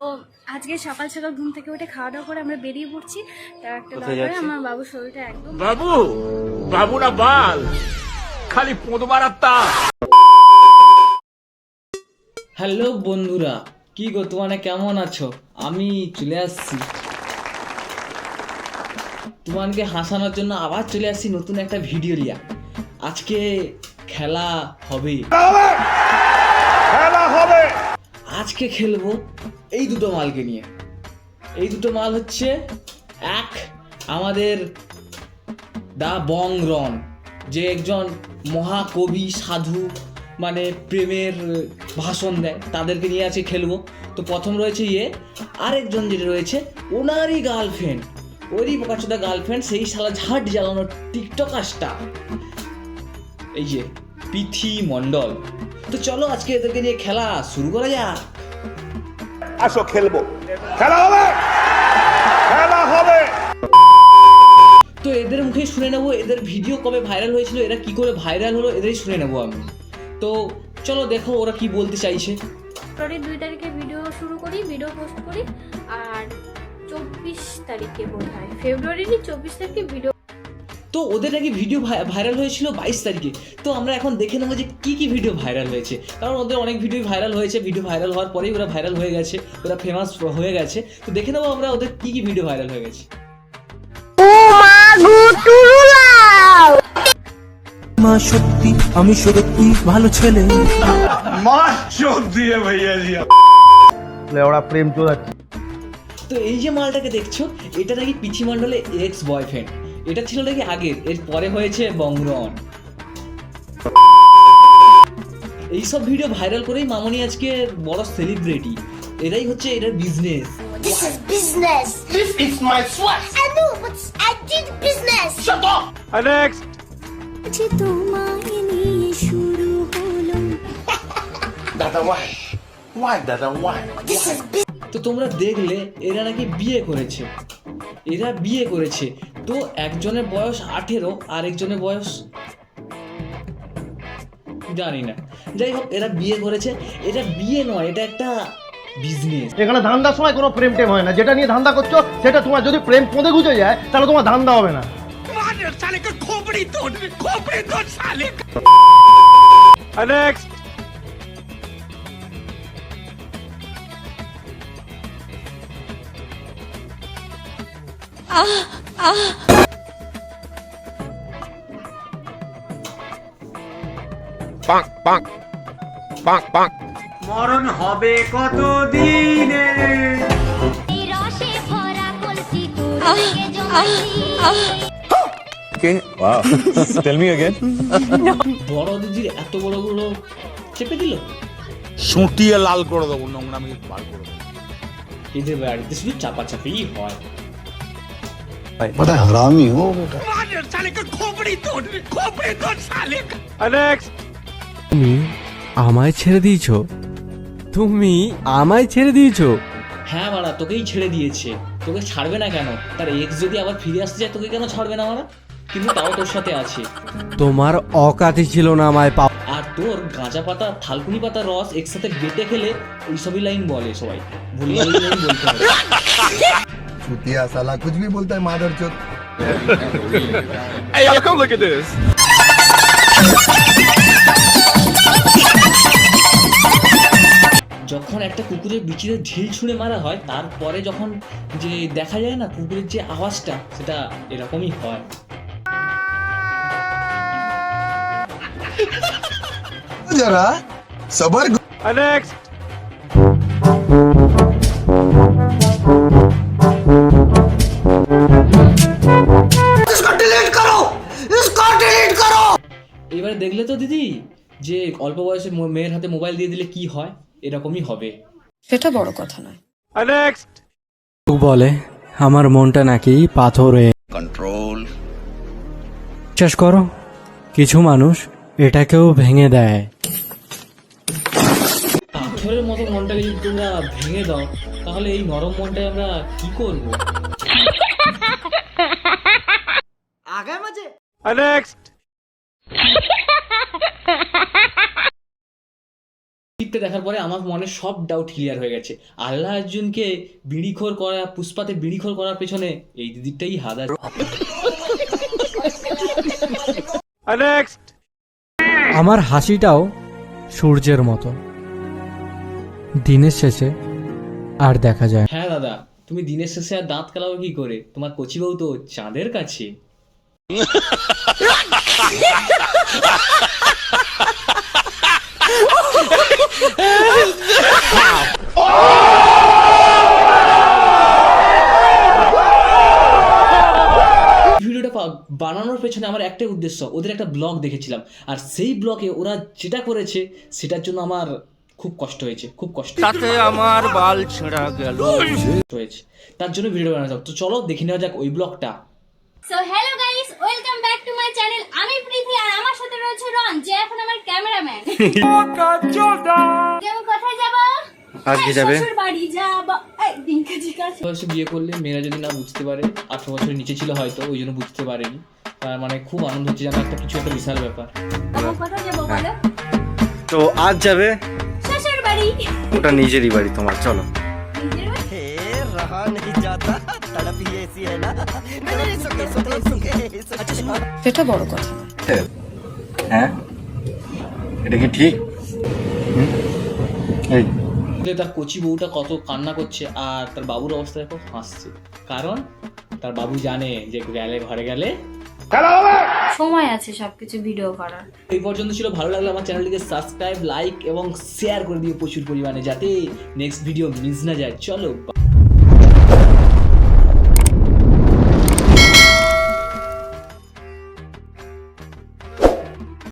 তো আজকে সকাল সকাল ঘুম থেকে উঠে খাওয়া দাওয়া করে আমরা বেরিয়ে পড়ছি। তার একটা দরকারে আমার বাবুর শরীরটা একদম বাবু না বাল খালি পোঁদবার আত্মা। হ্যালো বন্ধুরা, কি গো তোমরা কেমন আছো? আমি চলে আসছি তোমাকে হাসানোর জন্য, আবার চলে আসছি নতুন একটা ভিডিও নিয়ে। আজকে খেলা হবে। আজকে খেলবো এই দুটো মালকে নিয়ে। এই দুটো মাল হচ্ছে এক, আমাদের দা বং রন, যে একজন মহাকবি সাধু, মানে প্রেমের ভাষণ দেয়, তাদেরকে নিয়ে আজকে খেলবো। তো প্রথম রয়েছে আরেকজন যেটা রয়েছে ওনারই গার্লফ্রেন্ড, ওরই বোকাচোদা গার্লফ্রেন্ড, সেই শালা ঝাট জ্বালানো টিকটকারটা, এই যে পৃথি মণ্ডল। তো চলো আজকে এদেরকে নিয়ে খেলা শুরু করা যাক। আসো খেলবো, খেলা হবে, খেলা হবে। তো এদের মুখে শুনে নেবো এদের ভিডিও কবে ভাইরাল হয়েছিল, এরা কি করে ভাইরাল হলো, এদেরই শুনে নেবো আমি। তো চলো দেখো ওরা কি বলতে চাইছে। ফেব্রুয়ারি 2 তারিখে ভিডিও শুরু করি, ভিডিও পোস্ট করি, আর 24 তারিখে বোধ হয় ফেব্রুয়ারির 24 তারিখে ভিডিও। তো ওদের নাকি ভিডিও ভাইরাল হয়েছিল 22 তারিখে। তো আমরা এখন দেখে নেবো যে কী কী ভিডিও ভাইরাল হয়েছে, কারণ ওদের অনেক ভিডিও ভাইরাল হয়েছে। ভিডিও ভাইরাল হওয়ার পরেই ওরা ভাইরাল হয়ে গেছে, ওরা ফেমাস হয়ে গেছে। তো দেখে নেবো আমরা ওদের কী কী ভিডিও ভাইরাল হয়ে গেছে। মা সত্যি আমি সত্যি ভালো ছেলে, মা চোখ দিয়ে ভাইয়া দিয়া ওরা প্রেম চোদাচ্ছে। তো এই যে মালটাকে দেখছো, এটা নাকি পৃথি মণ্ডলের এক্স বয়ফ্রেন্ড। এটা ছিল নাকি আগের, এর পরে হয়েছে বংরন। এইসব ভিডিও ভাইরাল করেই মামনি আজকে বড় সেলিব্রিটি। এটাই হচ্ছে এটার business. This is business. This is my swag. I know, but I did business. Shut up. Next. Dada why? Why Dada why? This is business. তো তোমরা দেখলে এরা নাকি বিয়ে করেছে, এরা বিয়ে করেছে। তো একজনের বয়স 18, আর একজনের বয়স জানি না। যাই হোক, এরা বিয়ে করেছে। এটা বিয়ে নয়, এটা একটা বিজনেস। এখানে ধান্দার সময় কোনো প্রেম টেম হয় না। যেটা নিয়ে ধান্দা করছো সেটা তোমার যদি প্রেম পদে গুজে যায় তাহলে তোমার ধান্দা হবে না। Next. Bonk, bonk, bonk, bonk. মরণ হবে কত দিনে। Okay. Wow. Tell me again. বড় দিদির এত বড় বড় চেপে দিল, সুটিয়ে লাল করে দেবো, নোংরামি বার করে দেবো। এদের বাড়িতে শুধু চাপাচাপি হয়। বড় হারামি হো বেটা। Next. তুমি আমায় ছেড়ে দিয়েছো, তুমি আমায় ছেড়ে দিয়েছো। হ্যাঁ মারা, তোকেই ছেড়ে দিয়েছে। তোকে ছাড়বে না কেন? তার এক্স যদি আবার ফিরে আসতে যায় তোকে কেন ছাড়বে না মারা? কিন্তু তাও তোর সাথে আছে। তোমার অকাতি ছিল না আমায় পাও। আর তোর গাঁজা পাতা, থালকুনি পাতার রস একসাথে বেটে খেলে এইসবই লাইন বলে সবাই। ভুল লাইন বলতে হবে। चूतिया साला कुछ भी बोलता है मादरचोद। Hey, y'all come look at this. যখন একটা কুকুরের বিচিতে ঢিল ছুঁড়ে মারা হয়, তারপরে যখন যে দেখা যায় না কুকুরের যে আওয়াজটা, সেটা এরকমই হয়। जरा सबर। Next. इसको डिलीट करो, इसको डिलीट करो। এবারে দেখলে তো দিদি, যে অল্প বয়সে মেয়ের হাতে মোবাইল দিয়ে দিলে কি হয়, এরকমই হবে। সেটা বড় কথা নয়। Next. বলে আমার মনটা নাকি পাথরে। कंट्रोल। বিশ্বাস করো, কিছু মানুষ এটাকেও ভেঙে দেয়। পাথরের মতো মনটাকে যদি তোমরা ভেঙে দাও, তাহলে এই নরম মনটায় আমরা কি করবো? আগায় মাঝে। Next. ক্লিপটা দেখার পরে আমার মনে সব ডাউট ক্লিয়ার হয়ে গেছে। আল্লাহ অর্জুনকে বিড়িখোর করা, পুষ্পাতে বিড়িখোর করার পেছনে এই দিদিটাই হাত আছে। আমার হাসিটাও সূর্যের মতো, দিনের শেষে আর দেখা যায় না। হ্যাঁ দাদা, তুমি দিনের শেষে আর দাঁত কালাও কি করে? তোমার কচি বউ তো চাঁদের কাছে। ভিডিওটা বানানোর পেছনে আমার একটাই উদ্দেশ্য, ওদের একটা ব্লগ দেখেছিলাম, আর সেই ব্লগে ওরা যেটা করেছে সেটার জন্য আমার খুব কষ্ট হয়েছে, খুব কষ্ট তাতে আমার বাল ছেঁড়া গেল হয়েছে, তার জন্য ভিডিও বানানো যাক। তো চলো দেখে নেওয়া যাক ওই ব্লগটা। So hello guys, welcome back to my channel. আমি প্রীতি আর আমার সাথে রয়েছে রন, যে এখন আমার ক্যামেরাম্যান। কেমন কোথায় যাব? আজকে যাবে শ্বশুর বাড়ি যাব। এই দিন কাজে কাছে বয়সে বিয়ে করলে মেয়েরা যদি না বুঝতে পারে, 18 বছরের নিচে ছিল হয়তো, ওই জন্য বুঝতে পারেনি। তার মানে খুব আনন্দ হচ্ছে, জানো একটা কিছু একটা বিশাল ব্যাপার। কেমন কোথায় যাব বলো? তো আজ যাবে শ্বশুর বাড়ি। ওটা নিজেরই বাড়ি তোমার, চলো। নিজের বাড়ি? সেটা বড় কথা নয়। হ্যাঁ, এটা কি ঠিক? এই তার কচি বউটা কত কান্না করছে, আর তার বাবুর অবস্থা দেখো, হাসছে। কারণ তার বাবু জানে যে গেলে ঘরে গেলে সময় আছে সবকিছু ভিডিও করার। এই পর্যন্ত ছিল। ভালো লাগলে আমার চ্যানেলটিকে সাবস্ক্রাইব, লাইক এবং শেয়ার করে দিও প্রচুর পরিমাণে, যাতে নেক্সট ভিডিও মিস না যায়। চলো।